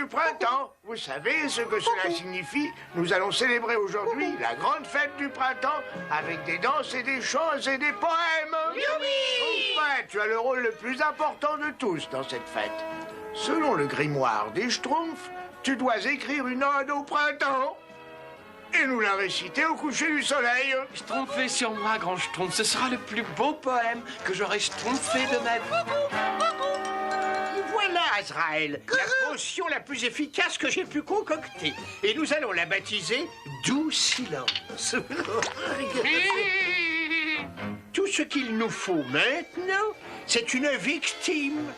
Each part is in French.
du printemps. Vous savez ce que cela signifie? Nous allons célébrer aujourd'hui la grande fête du printemps avec des danses et des chants et des poèmes. Youpi! Enfin, tu as le rôle le plus important de tous dans cette fête. Selon le grimoire des Schtroumpfs, tu dois écrire une ode au printemps et nous la réciter au coucher du soleil. Schtroumpfez sur moi, grand Schtroumpf. Ce sera le plus beau poème que j'aurai schtroumpfé de ma vie. Voilà, Azraël, la potion la plus efficace que j'ai pu concocter. Et nous allons la baptiser Doux Silence. Tout ce qu'il nous faut maintenant, c'est une victime.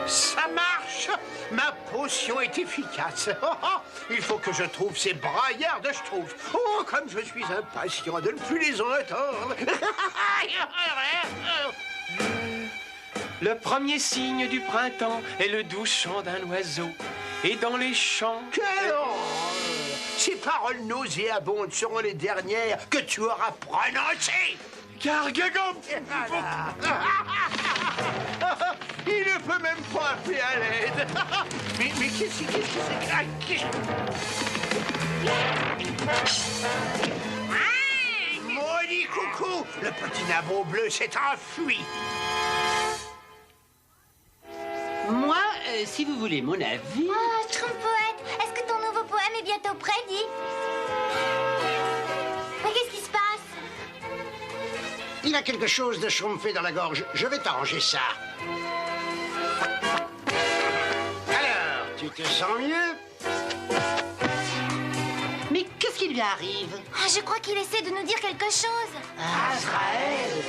Ça marche! Ma potion est efficace. Il faut que je trouve ces braillards de Schtroumpfs. Oh, comme je suis impatient de ne plus les entendre. Le premier signe du printemps est le doux chant d'un oiseau. Et dans les champs... Quelle horreur! Ces paroles nauséabondes seront les dernières que tu auras prononcées. Gargagam! Il ne peut même pas appeler à l'aide. Mais qu'est-ce que c'est? Maudit coucou! Le petit nabot bleu s'est enfui. Moi, si vous voulez mon avis... Oh, Schtroumpf poète, est-ce que ton nouveau poème est bientôt prêt, dis? Mais qu'est-ce qui se passe? Il a quelque chose de schtroumpfé dans la gorge. Je vais t'arranger ça. Alors, tu te sens mieux? Mais qu'est-ce qui lui arrive? Ah, je crois qu'il essaie de nous dire quelque chose. Azraël!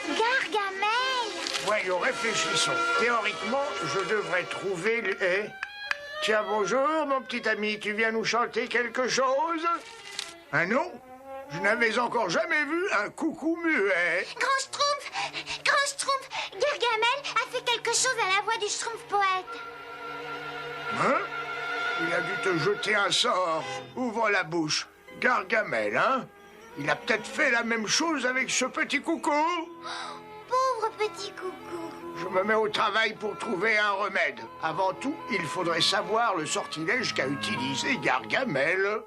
Gargamel! Voyons, réfléchissons. Théoriquement, je devrais trouver le... Tiens, bonjour, mon petit ami. Tu viens nous chanter quelque chose? Un nom? Je n'avais encore jamais vu un coucou muet. Grand Schtroumpf, Gargamel a fait quelque chose à la voix du Schtroumpf poète. Hein? Il a dû te jeter un sort. Ouvre la bouche. Gargamel, hein? Il a peut-être fait la même chose avec ce petit coucou. Pauvre petit coucou. Je me mets au travail pour trouver un remède. Avant tout, il faudrait savoir le sortilège qu'a utilisé Gargamel.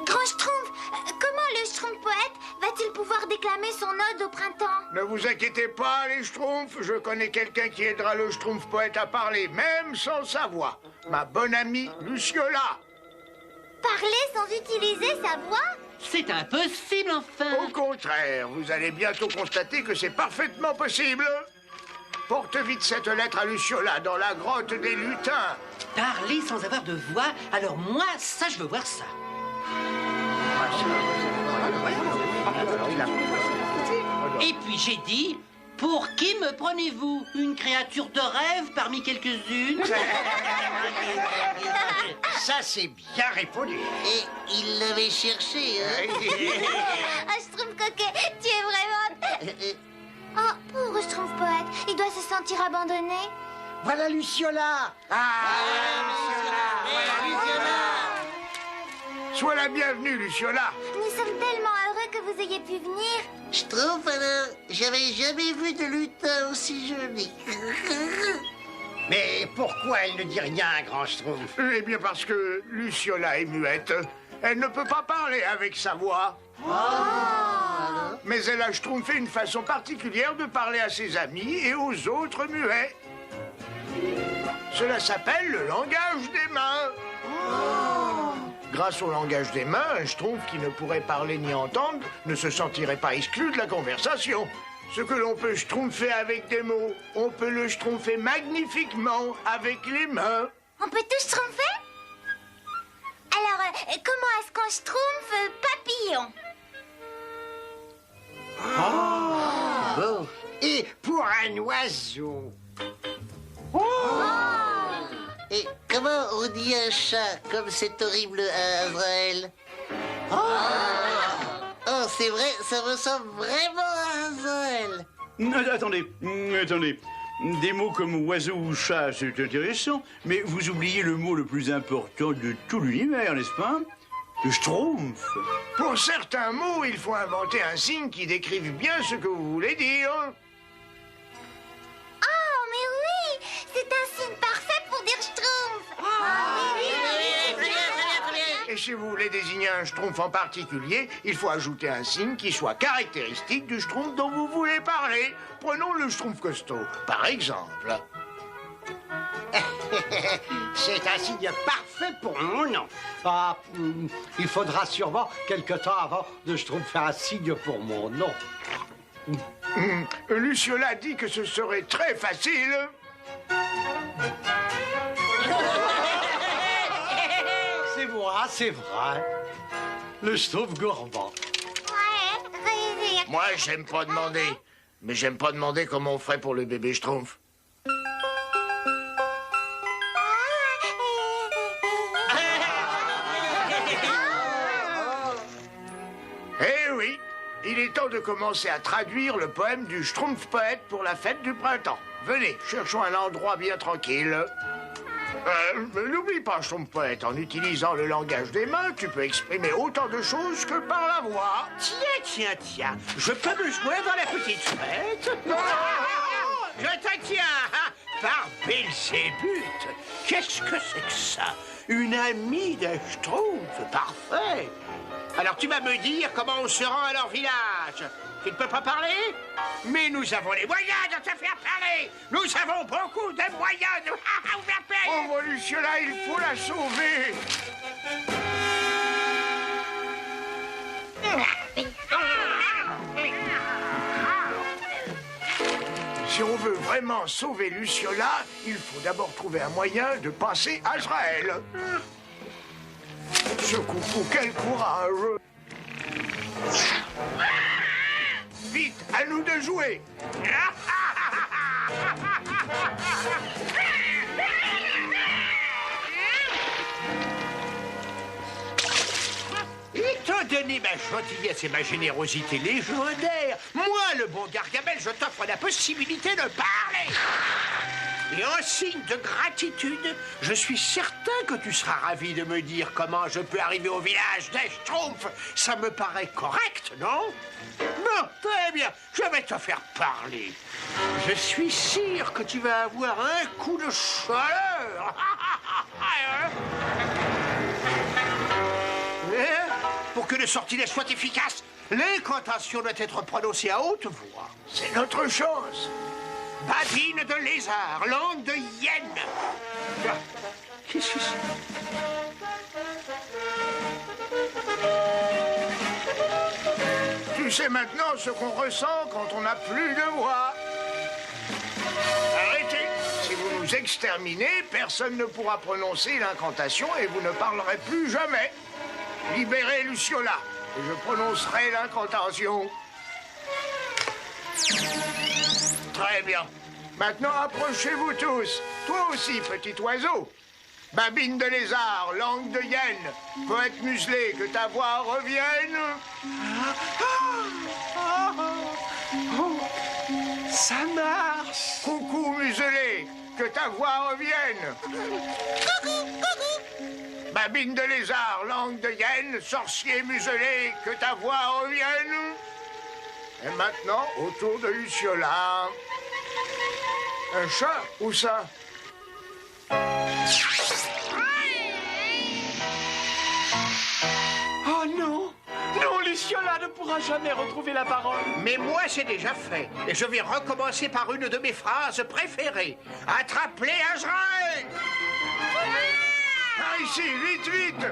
Grand Schtroumpf, comment le Schtroumpf poète va-t-il pouvoir déclamer son ode au printemps? Ne vous inquiétez pas, les Schtroumpfs. Je connais quelqu'un qui aidera le Schtroumpf poète à parler, même sans sa voix. Ma bonne amie Luciola. Parler sans utiliser sa voix? C'est impossible, enfin! Au contraire, vous allez bientôt constater que c'est parfaitement possible. Porte vite cette lettre à Luciola dans la grotte des lutins. Parler sans avoir de voix? Alors moi, ça, je veux voir ça. Et puis j'ai dit, pour qui me prenez-vous? Une créature de rêve parmi quelques-unes? Ça, c'est bien répondu. Et il l'avait cherché, hein? Ah, Schtroumpf coquet, tu es vraiment... Oh, pauvre Schtroumpf poète, il doit se sentir abandonné. Voilà Luciola. Sois la bienvenue, Luciola. Nous sommes tellement heureux que vous ayez pu venir. Je trouve, alors, j'avais jamais vu de lutin aussi joli. Mais pourquoi elle ne dit rien, grand Schtroumpf? Eh bien parce que Luciola est muette. Elle ne peut pas parler avec sa voix. Mais elle a schtroumpfé une façon particulière de parler à ses amis et aux autres muets. Cela s'appelle le langage des mains. Grâce au langage des mains, un schtroumpf qui ne pourrait parler ni entendre ne se sentirait pas exclu de la conversation. Ce que l'on peut schtroumpfer avec des mots, on peut le schtroumpfer magnifiquement avec les mains. On peut tout schtroumpfer? Alors, comment est-ce qu'on schtroumpfe papillon? Bon. Et pour un oiseau? Et comment on dit un chat comme c'est horrible à Azraël? Oh, c'est vrai, ça ressemble vraiment à Azraël. Attendez. Des mots comme oiseau ou chat, c'est intéressant, mais vous oubliez le mot le plus important de tout l'univers, n'est-ce pas? du Schtroumpf. Pour certains mots, il faut inventer un signe qui décrive bien ce que vous voulez dire. Oh, mais oui! C'est un signe parfait pour dire Schtroumpf! Et si vous voulez désigner un Schtroumpf en particulier, il faut ajouter un signe qui soit caractéristique du Schtroumpf dont vous voulez parler. Prenons le Schtroumpf costaud, par exemple. C'est un signe parfait pour mon nom. Ah, il faudra sûrement quelque temps avant de Schtroumpf faire un signe pour mon nom. Luciola dit que ce serait très facile. C'est vrai. Le Schtroumpf gourmand. Ouais, Moi, j'aime pas demander. Mais j'aime pas demander comment on ferait pour le bébé Schtroumpf. Eh oui, il est temps de commencer à traduire le poème du Schtroumpf poète pour la fête du printemps. Venez, cherchons un endroit bien tranquille. N'oublie pas, Schtroumpf poète, en utilisant le langage des mains, tu peux exprimer autant de choses que par la voix. Tiens, je peux me joindre dans la petite fête. Je te tiens, par Belzébuth. Qu'est-ce que c'est que ça? Une amie de Schtroumpf, parfait. Alors tu vas me dire comment on se rend à leur village. Tu ne peux pas parler? Mais nous avons les moyens de te faire parler. Nous avons beaucoup de moyens de vous faire payer. Oh, Luciola, il faut la sauver. Si on veut vraiment sauver Luciola, il faut d'abord trouver un moyen de passer Azraël. Ce coucou, quel courage! Vite, à nous de jouer! Étant donné ma gentillesse et ma générosité légendaire, moi, le bon Gargamel, je t'offre la possibilité de parler. Et en signe de gratitude, je suis certain que tu seras ravi de me dire comment je peux arriver au village des Schtroumpfs. Ça me paraît correct, non? Non, très bien, je vais te faire parler. Je suis sûr que tu vas avoir un coup de chaleur. Pour que le sortilège soit efficace, l'incantation doit être prononcée à haute voix. C'est notre chance! Babine de lézard, langue de hyène. Qu'est-ce que c'est? Tu sais maintenant ce qu'on ressent quand on n'a plus de voix. Arrêtez! Si vous nous exterminez, personne ne pourra prononcer l'incantation et vous ne parlerez plus jamais. Libérez Luciola et je prononcerai l'incantation. Très bien. Maintenant, approchez-vous tous. Toi aussi, petit oiseau. Babine de lézard, langue de hyène, poète muselé, que ta voix revienne. Ça marche. Coucou muselé, que ta voix revienne. Babine de lézard, langue de hyène, sorcier muselé, que ta voix revienne. Et maintenant, autour de Luciola. Un chat, où ça? Oh non! Non, Luciola ne pourra jamais retrouver la parole. Mais moi, c'est déjà fait. Et je vais recommencer par une de mes phrases préférées. Attrape-les, Azraël! Par ici, vite, vite!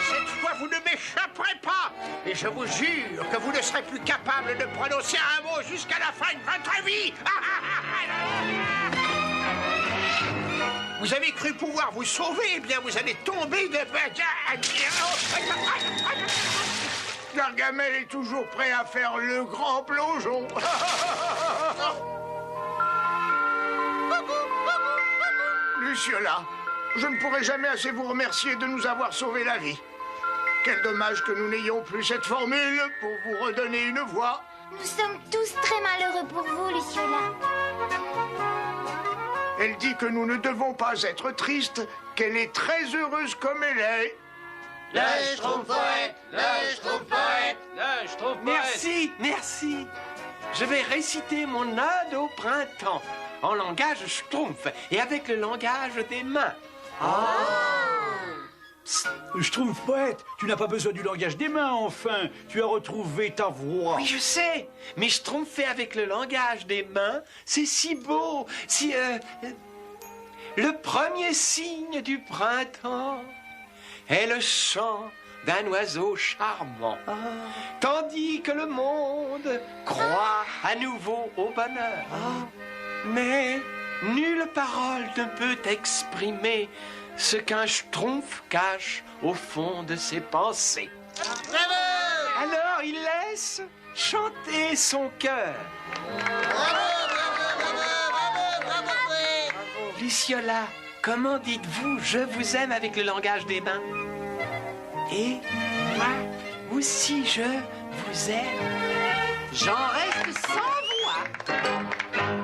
Cette fois, vous ne m'échapperez pas. Et je vous jure que vous ne serez plus capable de prononcer un mot jusqu'à la fin de votre vie. Vous avez cru pouvoir vous sauver, eh bien, vous allez tomber de... Gargamel est toujours prêt à faire le grand plongeon. Luciola, je ne pourrai jamais assez vous remercier de nous avoir sauvé la vie. Quel dommage que nous n'ayons plus cette formule pour vous redonner une voix. Nous sommes tous très malheureux pour vous, Luciola. Elle dit que nous ne devons pas être tristes, qu'elle est très heureuse comme elle est. Le Schtroumpf-poète, le Schtroumpf-poète. Là, je trouve merci, merci. Je vais réciter mon ode au printemps en langage schtroumpf et avec le langage des mains. Schtroumpf-poète, tu n'as pas besoin du langage des mains, enfin. Tu as retrouvé ta voix. Oui, je sais, mais schtroumpfer avec le langage des mains, c'est si beau, si... Le premier signe du printemps est le chant d'un oiseau charmant, tandis que le monde croit à nouveau au bonheur. Mais nulle parole ne peut exprimer ce qu'un schtroumpf cache au fond de ses pensées. Alors il laisse chanter son cœur. Luciola, comment dites-vous « je vous aime » avec le langage des mains? Et moi aussi je vous aime. J'en reste sans voix.